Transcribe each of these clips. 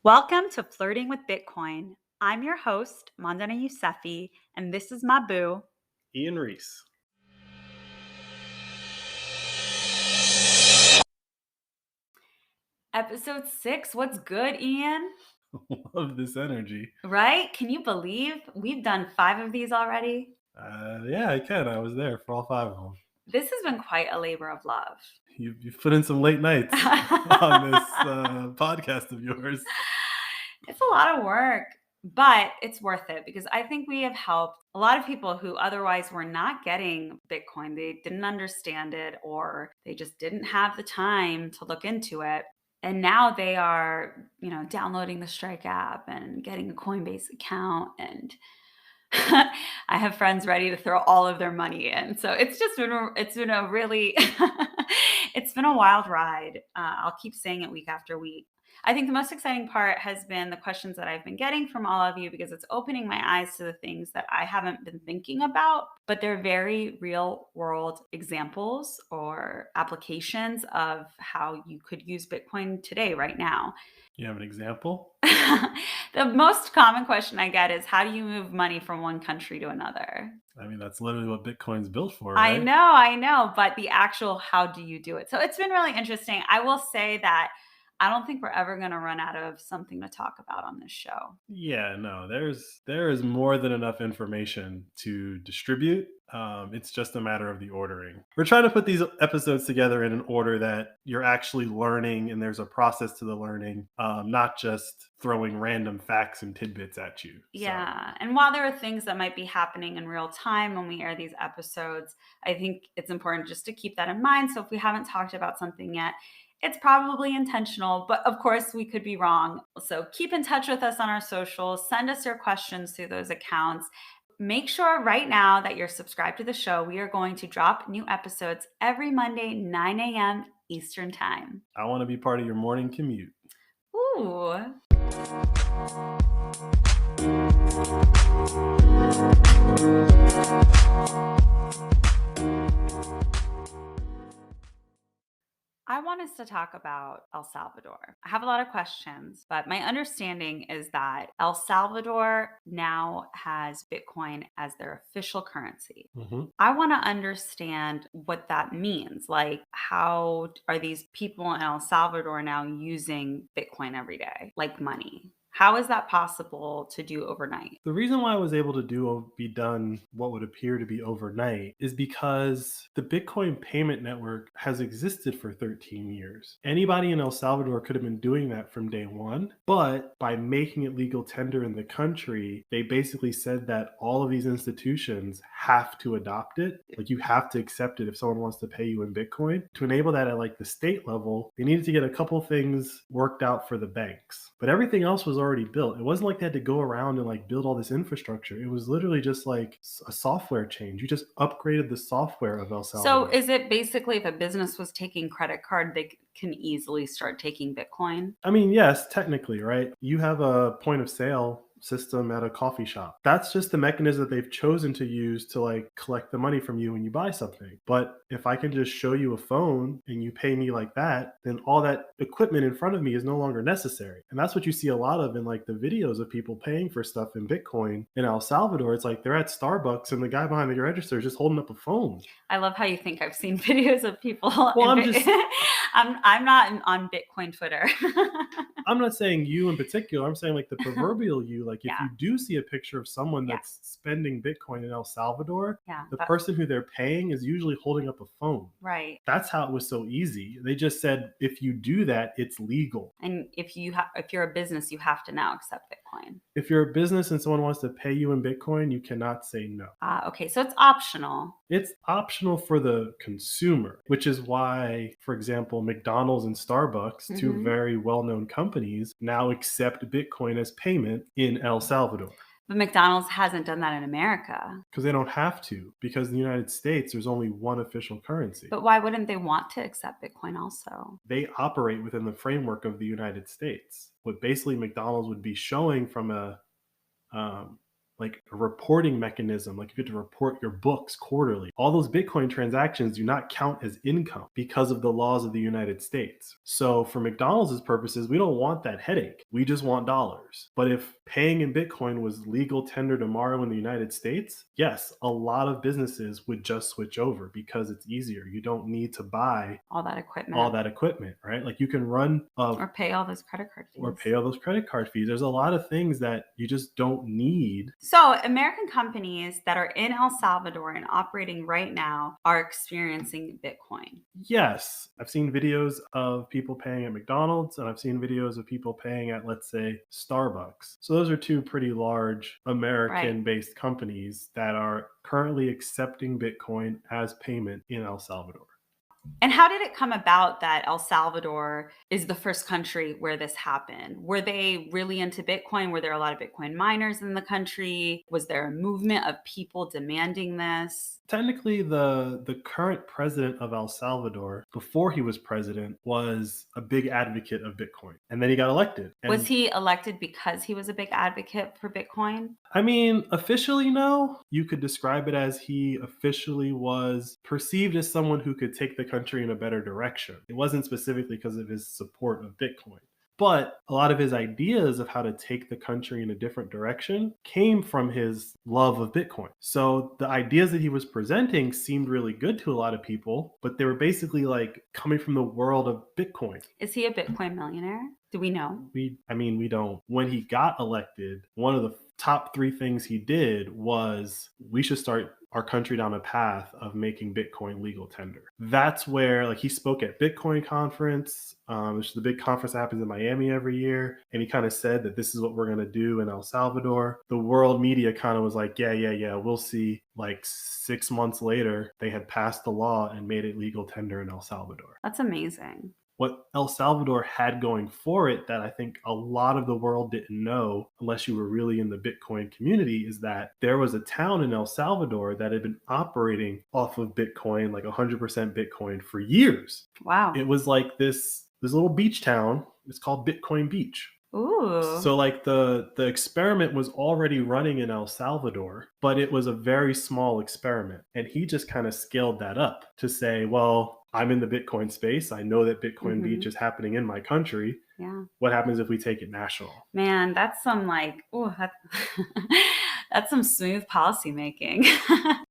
Welcome to Flirting with Bitcoin. I'm your host, Mandana Yousefi, and this is my boo. Ian Reese. Episode 6. What's good, Ian? Love this energy. Right? Can you believe we've done 5 of these already? Yeah, I can. I was there for all 5 of them. This has been quite a labor of love. You've put in some late nights on this podcast of yours. It's a lot of work, but it's worth it because I think we have helped a lot of people who otherwise were not getting Bitcoin. They didn't understand it, or they just didn't have the time to look into it. And now they are, downloading the Strike app and getting a Coinbase account. And I have friends ready to throw all of their money in. So it's been a really, it's been a wild ride. I'll keep saying it week after week. I think the most exciting part has been the questions that I've been getting from all of you, because it's opening my eyes to the things that I haven't been thinking about, but they're very real world examples or applications of how you could use Bitcoin today, right now. You have an example? The most common question I get is, how do you move money from one country to another? I mean, that's literally what Bitcoin's built for, right? I know, but the actual how do you do it? So it's been really interesting. I will say that I don't think we're ever going to run out of something to talk about on this show. Yeah, no, there is more than enough information to distribute. It's just a matter of the ordering. We're trying to put these episodes together in an order that you're actually learning, and there's a process to the learning, not just throwing random facts and tidbits at you. Yeah. And while there are things that might be happening in real time when we air these episodes, I think it's important just to keep that in mind. So if we haven't talked about something yet, it's probably intentional, but of course we could be wrong. So keep in touch with us on our socials. Send us your questions through those accounts. Make sure right now that you're subscribed to the show. We are going to drop new episodes every Monday, 9 a.m. Eastern Time. I want to be part of your morning commute. Ooh. I want us to talk about El Salvador. I have a lot of questions, but my understanding is that El Salvador now has Bitcoin as their official currency. Mm-hmm. I want to understand what that means. Like, how are these people in El Salvador now using Bitcoin every day, like money? How is that possible to do overnight? The reason why I was able to be done what would appear to be overnight is because the Bitcoin payment network has existed for 13 years. Anybody in El Salvador could have been doing that from day one, but by making it legal tender in the country, they basically said that all of these institutions have to adopt it. Like, you have to accept it if someone wants to pay you in Bitcoin. To enable that at like the state level, they needed to get a couple things worked out for the banks, but everything else was already built. It wasn't like they had to go around and like build all this infrastructure. It was literally just like a software change. You just upgraded the software of El Salvador. So is it basically, if a business was taking credit card, they can easily start taking Bitcoin? I mean, yes, technically, right? You have a point of sale system at a coffee shop. That's just the mechanism that they've chosen to use to like collect the money from you when you buy something. But if I can just show you a phone and you pay me like that, then all that equipment in front of me is no longer necessary. And that's what you see a lot of in like the videos of people paying for stuff in Bitcoin in El Salvador. It's like they're at Starbucks and the guy behind the register is just holding up a phone. I love how you think I've seen videos of people. Well, I'm not on Bitcoin Twitter. I'm not saying you in particular. I'm saying like the proverbial you. Like, if Yeah. you do see a picture of someone that's spending Bitcoin in El Salvador, Yeah, the person who they're paying is usually holding up a phone. Right. That's how it was so easy. They just said, if you do that, it's legal. And if you're a business, you have to now accept Bitcoin. If you're a business and someone wants to pay you in Bitcoin, you cannot say no. Okay, so it's optional. It's optional for the consumer, which is why, for example, McDonald's and Starbucks, two very well-known companies, now accept Bitcoin as payment in El Salvador. But McDonald's hasn't done that in America. Because they don't have to. Because in the United States, there's only one official currency. But why wouldn't they want to accept Bitcoin also? They operate within the framework of the United States. What basically McDonald's would be showing from a like a reporting mechanism, like you get to report your books quarterly. All those Bitcoin transactions do not count as income because of the laws of the United States. So for McDonald's purposes, we don't want that headache. We just want dollars. But if paying in Bitcoin was legal tender tomorrow in the United States, yes, a lot of businesses would just switch over because it's easier. You don't need to buy All that all equipment that equipment, right? Like you can run or pay all those credit card or fees. pay all those credit card fees. There's a lot of things that you just don't need. So, American companies that are in El Salvador and operating right now are experiencing Bitcoin. Yes, I've seen videos of people paying at McDonald's and I've seen videos of people paying at, let's say, Starbucks. So those are two pretty large American-based companies that are currently accepting Bitcoin as payment in El Salvador. And how did it come about that El Salvador is the first country where this happened? Were they really into Bitcoin? Were there a lot of Bitcoin miners in the country? Was there a movement of people demanding this? Technically, the current president of El Salvador, before he was president, was a big advocate of Bitcoin. And then he got elected. Was And he elected because he was a big advocate for Bitcoin? I mean, officially, no. You could describe it as he officially was perceived as someone who could take the country in a better direction. It wasn't specifically because of his support of Bitcoin. But a lot of his ideas of how to take the country in a different direction came from his love of Bitcoin. So the ideas that he was presenting seemed really good to a lot of people, but they were basically like coming from the world of Bitcoin. Is he a Bitcoin millionaire? Do we know? We don't. When he got elected, one of the top 3 things he did was we should start our country down a path of making Bitcoin legal tender. That's where, like, he spoke at Bitcoin conference, which is the big conference that happens in Miami every year. And he kind of said that this is what we're going to do in El Salvador. The world media kind of was like, yeah, we'll see. Like 6 months later, they had passed the law and made it legal tender in El Salvador. That's amazing. What El Salvador had going for it that I think a lot of the world didn't know, unless you were really in the Bitcoin community, is that there was a town in El Salvador that had been operating off of Bitcoin, like 100% Bitcoin, for years. Wow. It was like this little beach town. It's called Bitcoin Beach. Ooh. So like the experiment was already running in El Salvador, but it was a very small experiment. And he just kind of scaled that up to say, well, I'm in the Bitcoin space. I know that Bitcoin Beach is happening in my country. Yeah. What happens if we take it national? Man, that's some like, that's some smooth policy making.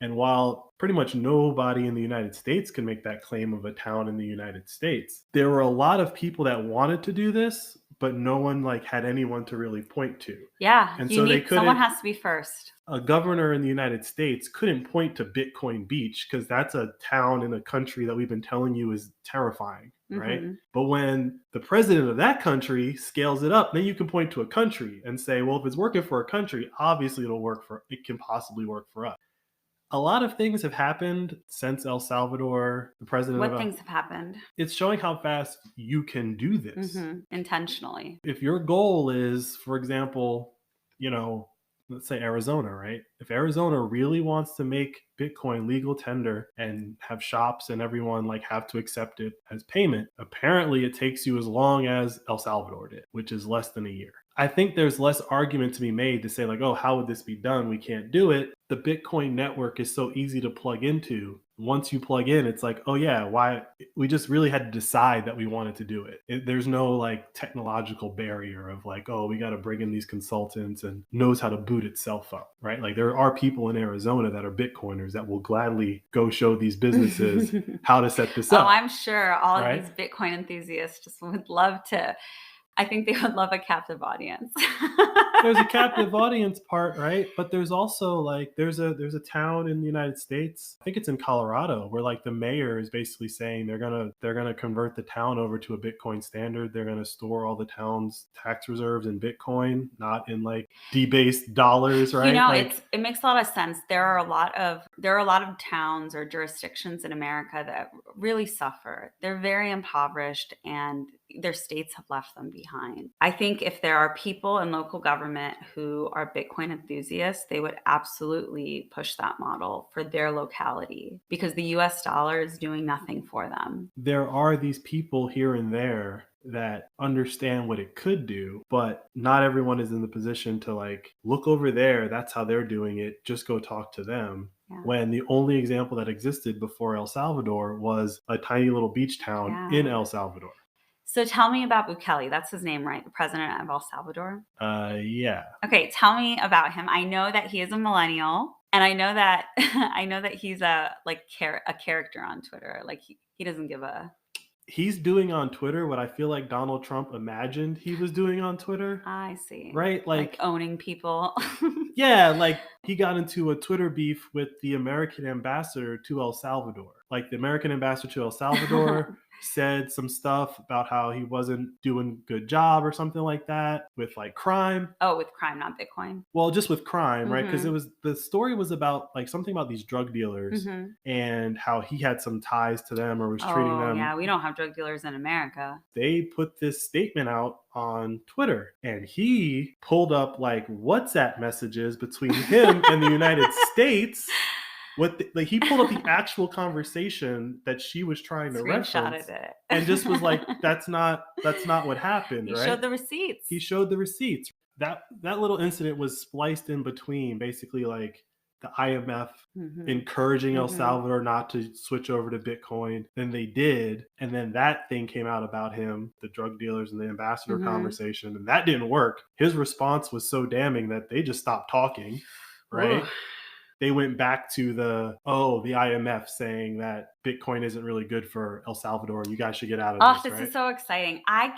And while pretty much nobody in the United States can make that claim of a town in the United States, there were a lot of people that wanted to do this, but no one like had anyone to really point to. Yeah. And so they couldn't. Someone has to be first. A governor in the United States couldn't point to Bitcoin Beach because that's a town in a country that we've been telling you is terrifying, right? But when the president of that country scales it up, then you can point to a country and say, well, if it's working for a country, obviously it can possibly work for us. A lot of things have happened since El Salvador, the president What things have happened? It's showing how fast you can do this. Intentionally. If your goal is, for example, let's say Arizona, right? If Arizona really wants to make Bitcoin legal tender and have shops and everyone like have to accept it as payment, apparently it takes you as long as El Salvador did, which is less than a year. I think there's less argument to be made to say like, oh, how would this be done? We can't do it. The Bitcoin network is so easy to plug into. Once you plug in, it's like, oh yeah, why? We just really had to decide that we wanted to do it. There's no like technological barrier of like, oh, we got to bring in these consultants and knows how to boot itself up, right? Like there are people in Arizona that are Bitcoiners that will gladly go show these businesses how to set this up. Oh, I'm sure all of these Bitcoin enthusiasts just would love to. I think they would love a captive audience. There's a captive audience part, right? But there's also like there's a town in the United States, I think it's in Colorado, where like the mayor is basically saying they're gonna convert the town over to a Bitcoin standard. They're gonna store all the town's tax reserves in Bitcoin, not in like debased dollars, right? It makes a lot of sense. There are a lot of towns or jurisdictions in America that really suffer. They're very impoverished and their states have left them behind. I think if there are people in local government who are Bitcoin enthusiasts, they would absolutely push that model for their locality because the US dollar is doing nothing for them. There are these people here and there that understand what it could do, but not everyone is in the position to like look over there. That's how they're doing it. Just go talk to them. Yeah. When the only example that existed before El Salvador was a tiny little beach town in El Salvador. So tell me about Bukele. That's his name, right? The president of El Salvador. Yeah. Okay, tell me about him. I know that he is a millennial, and I know that he's a character on Twitter. Like he doesn't give a. He's doing on Twitter what I feel like Donald Trump imagined he was doing on Twitter. I see. Right? Like owning people. Yeah, like he got into a Twitter beef with the American ambassador to El Salvador. Like the American ambassador to El Salvador said some stuff about how he wasn't doing a good job or something like that with like crime. Oh, with crime, not Bitcoin. Well, just with crime, right? Because the story was about like something about these drug dealers and how he had some ties to them or was treating them. Yeah, we don't have drug dealers in America. They put this statement out on Twitter and he pulled up like WhatsApp messages between him and the United States. He pulled up the actual conversation that she was trying to reference it. And just was like, that's not what happened. He right? showed the receipts. He showed the receipts. That little incident was spliced in between basically like the IMF encouraging El Salvador not to switch over to Bitcoin. Then they did. And then that thing came out about him, the drug dealers and the ambassador conversation. And that didn't work. His response was so damning that they just stopped talking. Right. Ugh. They went back to the IMF saying that Bitcoin isn't really good for El Salvador. You guys should get out of this. This is so exciting. I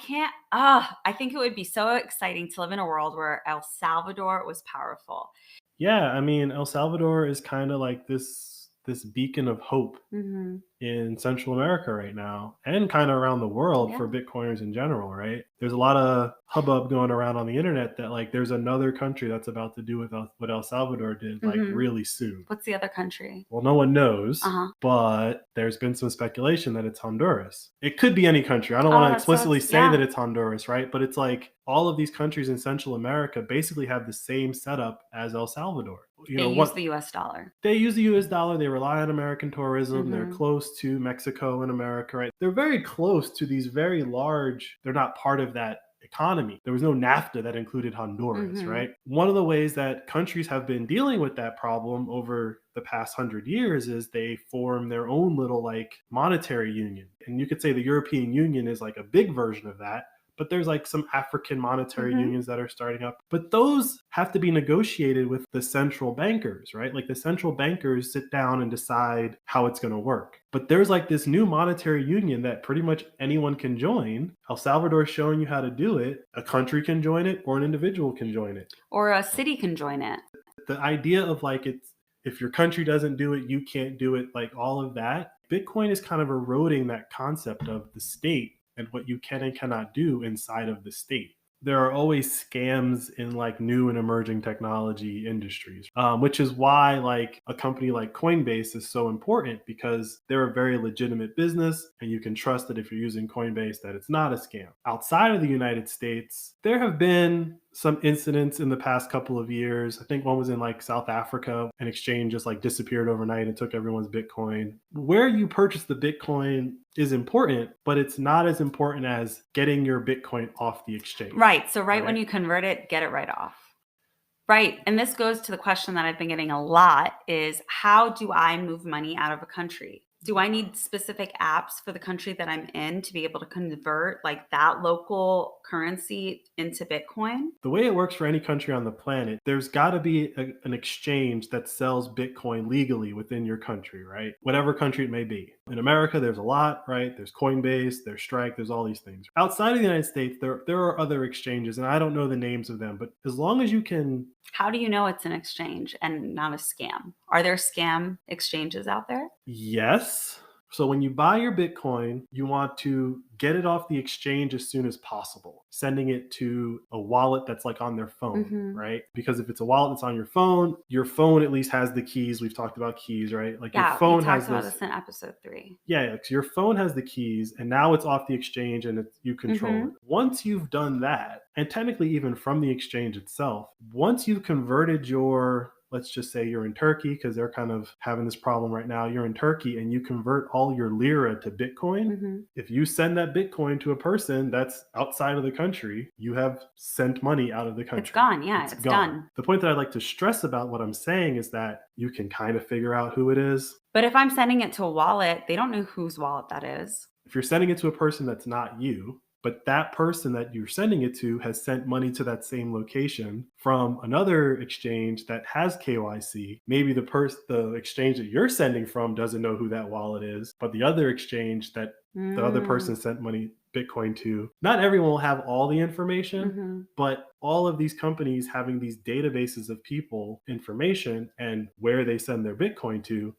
think it would be so exciting to live in a world where El Salvador was powerful. Yeah, I mean, El Salvador is kind of like this beacon of hope in Central America right now and kind of around the world for Bitcoiners in general, right? There's a lot of hubbub going around on the internet that like there's another country that's about to do what El Salvador did like really soon. What's the other country? Well, no one knows, but there's been some speculation that it's Honduras. It could be any country. I don't want to explicitly say that it's Honduras, right? But it's like all of these countries in Central America basically have the same setup as El Salvador. They use the US dollar. They use the US dollar. They rely on American tourism. They're close to Mexico and America, right? They're very close to these very large, they're not part of that economy. There was no NAFTA that included Honduras, right? One of the ways that countries have been dealing with that problem over the past 100 years is they form their own little like monetary union. And you could say the European Union is like a big version of that. But there's like some African monetary unions that are starting up. But those have to be negotiated with the central bankers, right? Like the central bankers sit down and decide how it's going to work. But there's like this new monetary union that pretty much anyone can join. El Salvador is showing you how to do it. A country can join it or an individual can join it. Or a city can join it. The idea of like if your country doesn't do it, you can't do it, like all of that. Bitcoin is kind of eroding that concept of the state and what you can and cannot do inside of the state. There are always scams in like new and emerging technology industries, which is why like a company like Coinbase is so important because they're a very legitimate business and you can trust that if you're using Coinbase that it's not a scam. Outside of the United States, there have been some incidents in the past couple of years. I think one was in like South Africa. An exchange just like disappeared overnight and took everyone's Bitcoin. Where you purchase the Bitcoin is important, but it's not as important as getting your Bitcoin off the exchange. Right. So when you convert it, get it right off. Right. And this goes to the question that I've been getting a lot is how do I move money out of a country? Do I need specific apps for the country that I'm in to be able to convert like that local currency into Bitcoin? The way it works for any country on the planet, there's got to be an exchange that sells Bitcoin legally within your country, right? Whatever country it may be. In America, there's a lot, right? There's Coinbase, there's Strike, there's all these things. Outside of the United States, there are other exchanges, and I don't know the names of them, but as long as you can... How do you know it's an exchange and not a scam? Are there scam exchanges out there? Yes. So when you buy your Bitcoin, you want to get it off the exchange as soon as possible, sending it to a wallet that's like on their phone, right? Because if it's a wallet that's on your phone at least has the keys. We've talked about keys, right? Like your phone has about this in episode 3. Yeah, so your phone has the keys and now it's off the exchange and you control it. Once you've done that, and technically even from the exchange itself, once you've converted your let's just say you're in Turkey, because they're kind of having this problem right now. You're in Turkey and you convert all your lira to Bitcoin. If you send that Bitcoin to a person that's outside of the country, you have sent money out of the country. It's gone. Yeah, it's gone. done. The point that I'd like to stress about what I'm saying is that you can kind of figure out who it is. But if I'm sending it to a wallet, they don't know whose wallet that is. If you're sending it to a person that's not you, but that person that you're sending it to has sent money to that same location from another exchange that has KYC. Maybe the exchange that you're sending from doesn't know who that wallet is, but the other exchange that the other person sent money, Bitcoin, to, not everyone will have all the information, but all of these companies having these databases of people information and where they send their Bitcoin to,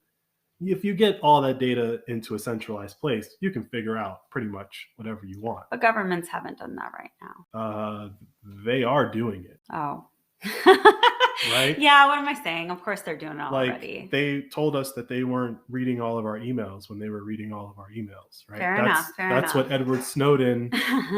if you get all that data into a centralized place, you can figure out pretty much whatever you want. But governments haven't done that right now. They are doing it. Oh. Right? Yeah, what am I saying? Of course they're doing it already. They told us that they weren't reading all of our emails when they were reading all of our emails, right? Fair enough. That's what Edward Snowden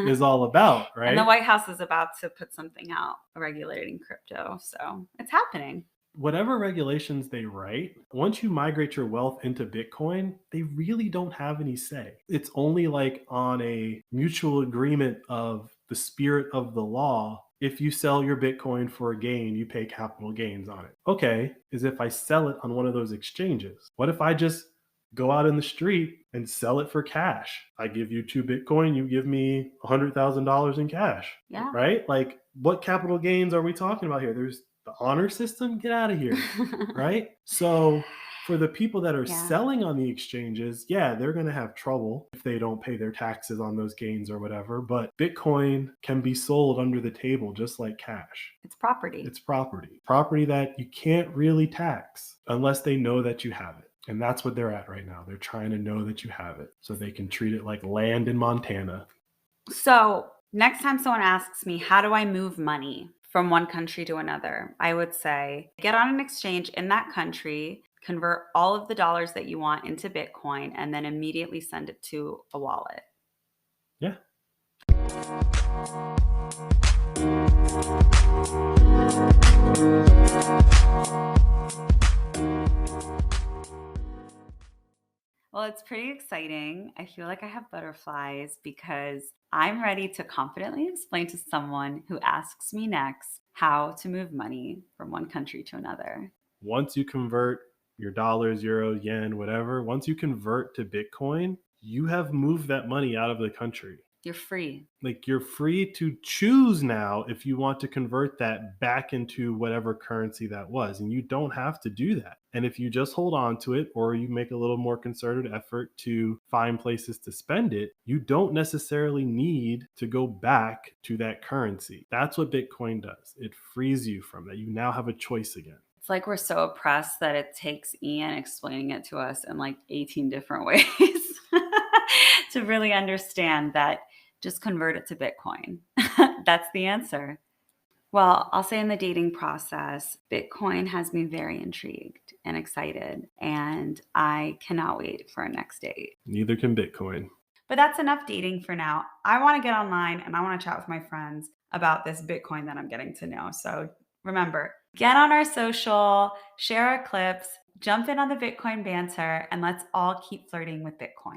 is all about, right? And the White House is about to put something out regulating crypto. So it's happening. Whatever regulations they write, once you migrate your wealth into Bitcoin, they really don't have any say. It's only like on a mutual agreement of the spirit of the law. If you sell your Bitcoin for a gain, you pay capital gains on it. Okay, is if I sell it on one of those exchanges. What if I just go out in the street and sell it for cash? I give you 2 Bitcoin, you give me $100,000 in cash. Yeah. Right? Like, what capital gains are we talking about here? There's the honor system, get out of here. Right? So for the people that are selling on the exchanges, they're going to have trouble if they don't pay their taxes on those gains or whatever. But Bitcoin can be sold under the table just like cash. It's property. It's property. Property that you can't really tax unless they know that you have it. And that's what they're at right now. They're trying to know that you have it so they can treat it like land in Montana. So next time someone asks me, how do I move money from one country to another? I would say, get on an exchange in that country, convert all of the dollars that you want into Bitcoin, and then immediately send it to a wallet. Yeah. Well, it's pretty exciting. I feel like I have butterflies because I'm ready to confidently explain to someone who asks me next how to move money from one country to another. Once you convert your dollars, euros, yen, whatever, once you convert to Bitcoin, you have moved that money out of the country. You're free. Like, you're free to choose now if you want to convert that back into whatever currency that was. And you don't have to do that. And if you just hold on to it, or you make a little more concerted effort to find places to spend it, you don't necessarily need to go back to that currency. That's what Bitcoin does. It frees you from that. You now have a choice again. It's like we're so oppressed that it takes Ian explaining it to us in like 18 different ways to really understand that just convert it to Bitcoin. That's the answer. Well, I'll say in the dating process, Bitcoin has me very intrigued and excited, and I cannot wait for our next date. Neither can Bitcoin. But that's enough dating for now. I want to get online and I want to chat with my friends about this Bitcoin that I'm getting to know. So remember, get on our social, share our clips, jump in on the Bitcoin banter, and let's all keep flirting with Bitcoin.